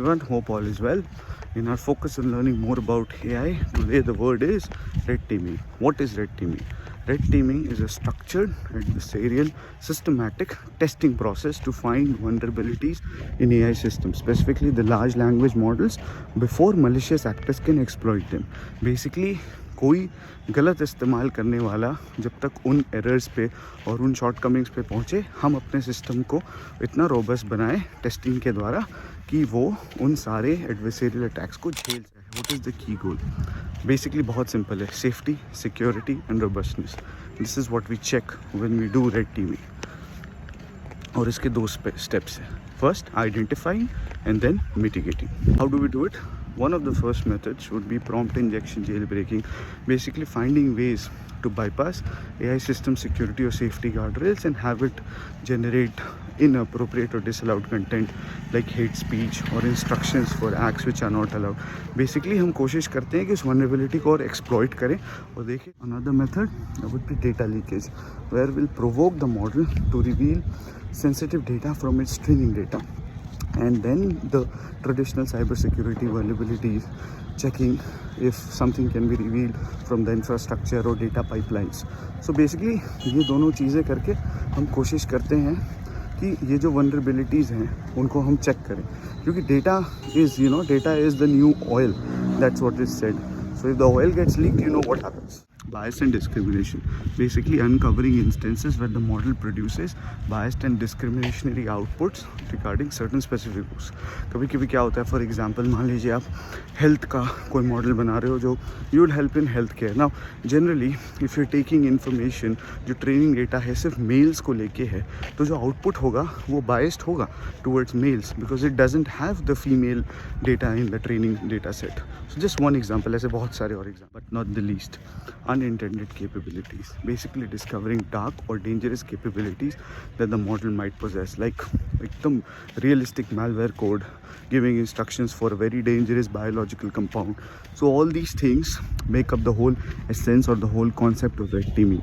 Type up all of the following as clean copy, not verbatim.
everyone, hope all is well. In our focus on learning more about AI, today the word is red teaming. What is red teaming? Red teaming is a structured, adversarial, systematic testing process to find vulnerabilities in AI systems, specifically the large language models, before malicious actors can exploit them. Basically, कोई गलत इस्तेमाल करने वाला जब तक उन errors पे और उन शॉर्टकमिंग्स पे पहुँचे, हम अपने सिस्टम को इतना रोबस्ट बनाएं टेस्टिंग के द्वारा कि वो उन सारे एडवर्सरियल अटैक्स को झेल जाए. What is the key goal? Basically बहुत सिंपल है, safety, security and robustness. This is what we check when we do red teaming. और इसके दो स्टेप्स हैं. First, identifying and then mitigating. How do we do it? One of the first methods would be prompt injection jailbreaking, basically finding ways to bypass AI system security or safety guardrails and have it generate inappropriate or disallowed content like hate speech or instructions for acts which are not allowed. Basically हम कोशिश करते हैं कि उस vulnerability को और exploit करें और देखें. Another method would be data leakage, where we'll provoke the model to reveal sensitive data from its training data. And then the traditional cybersecurity vulnerabilities, checking if something can be revealed from the infrastructure or data pipelines. So basically ये दोनों चीज़ें करके हम कोशिश करते हैं कि ये जो vulnerabilities हैं उनको हम चेक करें, क्योंकि data is the new oil. That's what is said. So if the oil gets leaked, you know what happens. Bias and discrimination, basically uncovering instances where the model produces biased and discriminatory outputs regarding certain specific groups. कभी कभी क्या होता है, for example मान लीजिए आप health का कोई मॉडल बना रहे हो जो you will help in health care. Now generally if you taking information, जो ट्रेनिंग डेटा है सिर्फ मेल्स को लेके है, तो जो आउटपुट होगा वो बायस्ड होगा towards males because it doesn't have the female data in the training data set. So just one example, ऐसे बहुत सारे और example. But not the least, unintended capabilities, basically discovering dark or dangerous capabilities that the model might possess, like some realistic malware code giving instructions for a very dangerous biological compound. So all these things make up the whole essence or the whole concept of red teaming.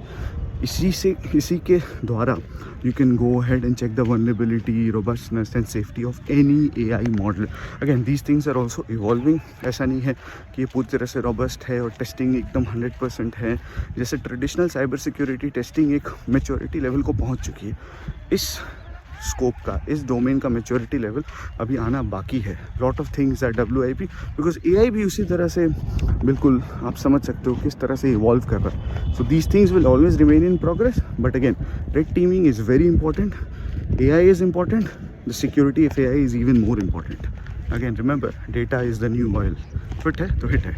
इसी के द्वारा you can go ahead and check the vulnerability, robustness and safety of any AI model. Again, these things are also evolving. ऐसा नहीं है कि ये पूरी तरह से robust है और टेस्टिंग एकदम 100% है. जैसे ट्रेडिशनल साइबर सिक्योरिटी टेस्टिंग एक मेच्योरिटी लेवल को पहुंच चुकी है, इस स्कोप का, इस डोमेन का मेच्योरिटी लेवल अभी आना बाकी है. Lot of things are WIP, because AI भी उसी तरह से बिल्कुल आप समझ सकते हो किस तरह से इवॉल्व कर रहा है. So these things will always remain in progress, but again red teeming is very important. AI is important, the security of AI is even more important. Again remember, data is the new oil. Fit है तो hit है.